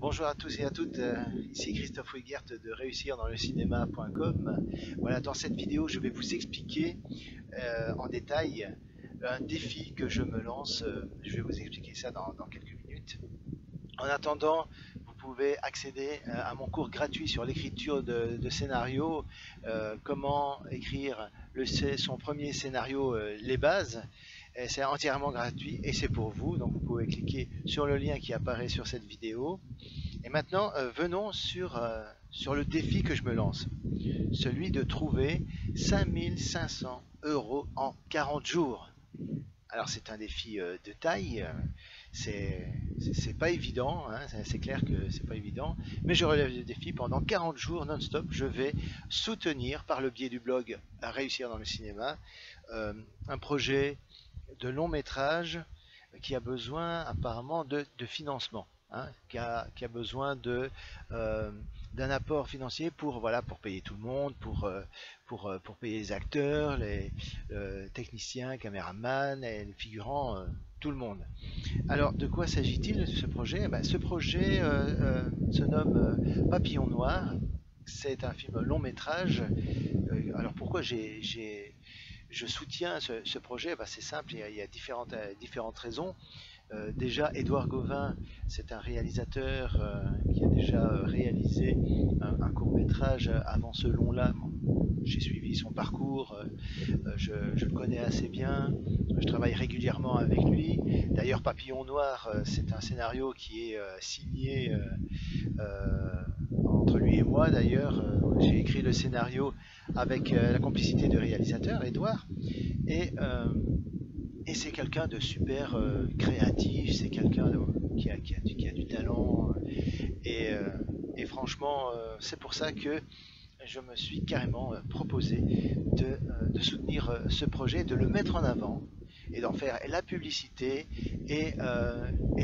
Bonjour à tous et à toutes, ici Christophe Wiegert de réussirdanslecinema.com. Voilà, dans cette vidéo, je vais vous expliquer en détail un défi que je me lance. Je vais vous expliquer ça dans quelques minutes. En attendant, vous pouvez accéder à mon cours gratuit sur l'écriture de scénario, comment écrire son premier scénario, les bases. C'est entièrement gratuit et c'est pour vous, donc vous pouvez cliquer sur le lien qui apparaît sur cette vidéo. Et maintenant, venons sur le défi que je me lance, celui de trouver 5500 € en 40 jours. Alors c'est un défi de taille, c'est pas évident, hein, c'est clair que c'est pas évident, mais je relève le défi pendant 40 jours non-stop. Je vais soutenir par le biais du blog à Réussir dans le cinéma un projet de long métrage qui a besoin apparemment de financement, hein, qui a besoin d'un apport financier pour payer tout le monde, pour payer les acteurs, les techniciens, caméramans, et les figurants, tout le monde. Alors de quoi s'agit-il de ce projet? Ce projet se nomme Papillon Noir. C'est un film long métrage. Alors pourquoi je soutiens ce projet? C'est simple, il y a différentes raisons. Déjà, Édouard Gauvin, c'est un réalisateur qui a déjà réalisé un court-métrage avant ce long-là. J'ai suivi son parcours, je le connais assez bien, je travaille régulièrement avec lui. D'ailleurs, Papillon Noir, c'est un scénario qui est signé entre lui et moi. D'ailleurs, j'ai écrit le scénario avec la complicité du réalisateur, Édouard. Et c'est quelqu'un de super créatif, c'est quelqu'un qui a du talent. Et franchement, c'est pour ça que je me suis carrément proposé de soutenir ce projet, de le mettre en avant et d'en faire la publicité. Et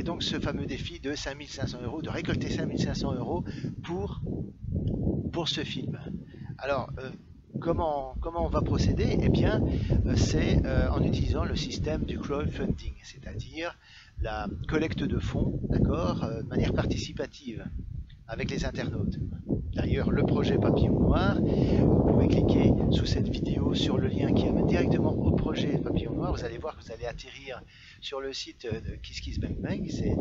donc ce fameux défi de 5500 €, de récolter 5500 € pour ce film. Alors, comment on va procéder? Eh bien, c'est en utilisant le système du crowdfunding, c'est-à-dire la collecte de fonds, d'accord, de manière participative avec les internautes. D'ailleurs, le projet Papillon Noir, vous pouvez cliquer sous cette vidéo sur le lien qui amène directement au projet Papillon Noir. Vous allez voir que vous allez atterrir sur le site de KissKissBangBang. C'est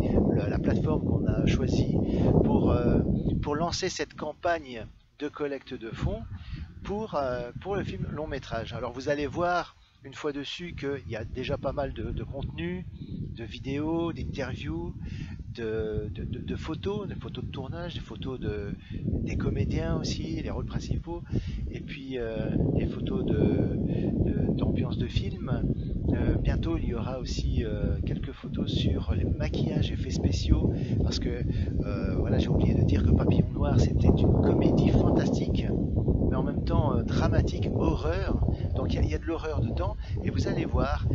la plateforme qu'on a choisie pour lancer cette campagne de collecte de fonds pour le film long métrage. Alors vous allez voir une fois dessus qu'il y a déjà pas mal de contenu, de vidéos, d'interviews, de photos de tournage, des photos des comédiens aussi, les rôles principaux, et puis des photos d'ambiance de film. Bientôt il y aura aussi quelques photos sur les maquillages, effets spéciaux, parce que voilà, j'ai oublié de dire que Papillon Noir c'était une comédie fantastique, mais en même temps dramatique, horreur. Donc il y a de l'horreur dedans, et vous allez voir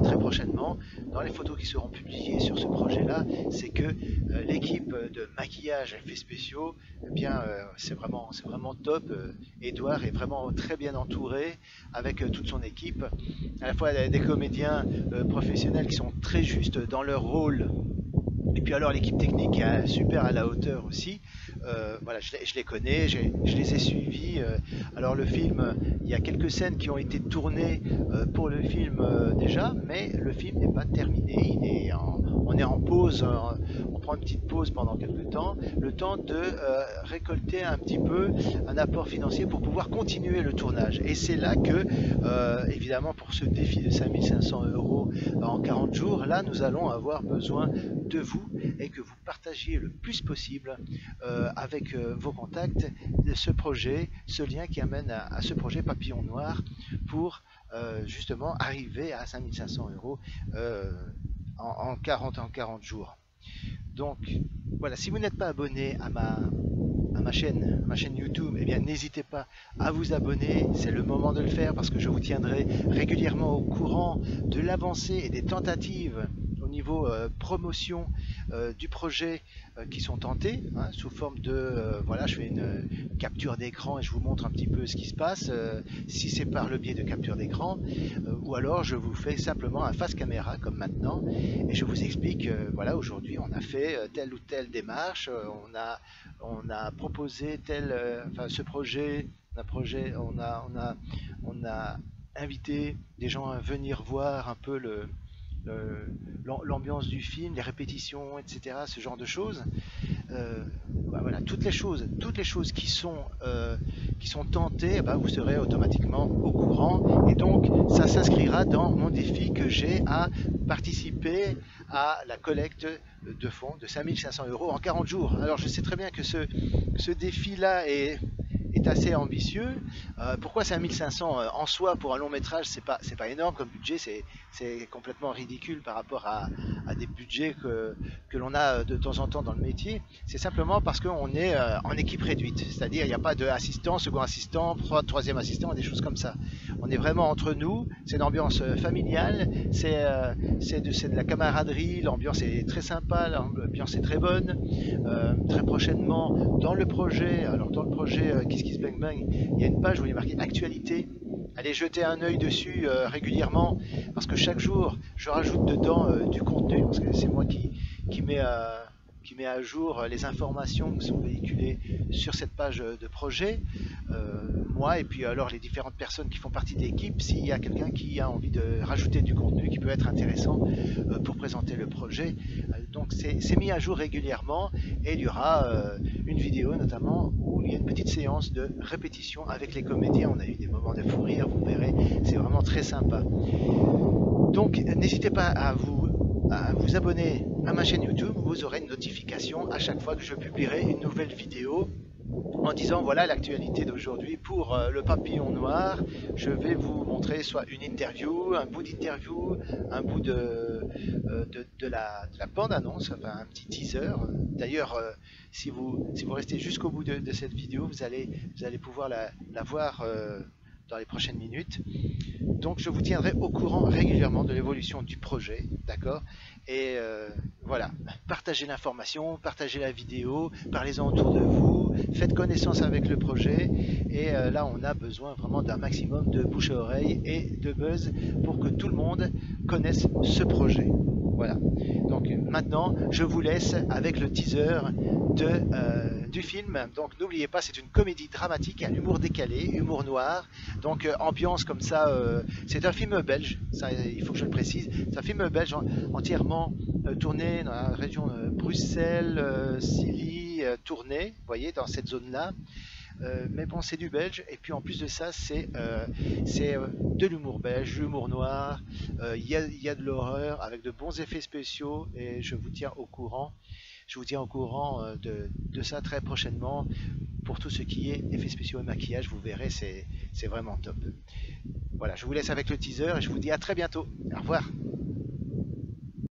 très prochainement dans les photos qui seront publiées sur ce projet là, c'est que l'équipe de maquillage et effets spéciaux, eh bien c'est vraiment top. Édouard est vraiment très bien entouré avec toute son équipe, à la fois des comédiens professionnels qui sont très justes dans leur rôle, et puis alors l'équipe technique est super à la hauteur aussi. Voilà, je les connais, je les ai suivis. Alors le film, il y a quelques scènes qui ont été tournées pour le film déjà, mais le film n'est pas terminé. On est en pause, on prend une petite pause pendant quelques temps, le temps de récolter un petit peu un apport financier pour pouvoir continuer le tournage. Et c'est là que, évidemment, pour ce défi de 5500 € en 40 jours, là nous allons avoir besoin de vous, et que vous partagiez le plus possible avec vos contacts de ce projet, ce lien qui amène à ce projet Papillon Noir, pour justement arriver à 5500 € en 40 jours. Donc voilà, si vous n'êtes pas abonné à ma chaîne YouTube, eh bien n'hésitez pas à vous abonner, c'est le moment de le faire, parce que je vous tiendrai régulièrement au courant de l'avancée et des tentatives niveau promotion du projet qui sont tentés, hein, sous forme de voilà, je fais une capture d'écran et je vous montre un petit peu ce qui se passe, si c'est par le biais de capture d'écran, ou alors je vous fais simplement un face caméra comme maintenant, et je vous explique, voilà, aujourd'hui on a fait telle ou telle démarche, on a proposé tel, enfin, ce projet, on a invité des gens à venir voir un peu l'ambiance du film, les répétitions, etc., ce genre de choses. Bah voilà, toutes les choses qui sont tentées, bah vous serez automatiquement au courant, et donc ça s'inscrira dans mon défi que j'ai à participer à la collecte de fonds de 5500 € en 40 jours. Alors je sais très bien que ce défi-là est assez ambitieux. Pourquoi 5500 en soi pour un long métrage, c'est pas énorme comme budget, c'est complètement ridicule par rapport à des budgets que l'on a de temps en temps dans le métier. C'est simplement parce qu'on est en équipe réduite, c'est-à-dire il n'y a pas d'assistant, second assistant, troisième assistant, des choses comme ça. On est vraiment entre nous, c'est une ambiance familiale, c'est de la camaraderie, l'ambiance est très sympa, l'ambiance est très bonne. Très prochainement dans le projet, Kiss Kiss Bang Bang, il y a une page où il est marqué actualité. Allez jeter un œil dessus régulièrement, parce que chaque jour je rajoute dedans du contenu, parce que c'est moi qui met à jour les informations qui sont véhiculées sur cette page de projet, moi et puis alors les différentes personnes qui font partie de l'équipe, s'il y a quelqu'un qui a envie de rajouter du contenu qui peut être intéressant pour présenter le projet. Donc c'est mis à jour régulièrement, et il y aura une vidéo notamment où il y a une petite séance de répétition avec les comédiens. On a eu des moments de fou rire, vous verrez, c'est vraiment très sympa. Donc n'hésitez pas à vous abonner à ma chaîne YouTube, vous aurez une notification à chaque fois que je publierai une nouvelle vidéo en disant voilà l'actualité d'aujourd'hui pour le papillon noir. Je vais vous montrer soit une interview, un bout d'interview, un bout de la bande-annonce, enfin un petit teaser. D'ailleurs, si vous restez jusqu'au bout de cette vidéo, vous allez pouvoir la voir dans les prochaines minutes. Donc je vous tiendrai au courant régulièrement de l'évolution du projet, d'accord? Et voilà, partagez l'information, partagez la vidéo, parlez-en autour de vous, faites connaissance avec le projet, et là on a besoin vraiment d'un maximum de bouche à oreille et de buzz pour que tout le monde connaisse ce projet. Voilà, donc maintenant je vous laisse avec le teaser du film. Donc n'oubliez pas, c'est une comédie dramatique, un humour décalé, humour noir, donc ambiance comme ça. C'est un film belge, ça, il faut que je le précise, c'est un film belge entièrement tourné dans la région Bruxelles, Silly, Tournai, vous voyez, dans cette zone-là. Mais bon, c'est du belge, et puis en plus de ça, c'est de l'humour belge, de l'humour noir, il y a de l'horreur avec de bons effets spéciaux, et je vous tiens au courant. Je vous tiens au courant de ça très prochainement. Pour tout ce qui est effets spéciaux et maquillage, vous verrez, c'est vraiment top. Voilà, je vous laisse avec le teaser et je vous dis à très bientôt. Au revoir.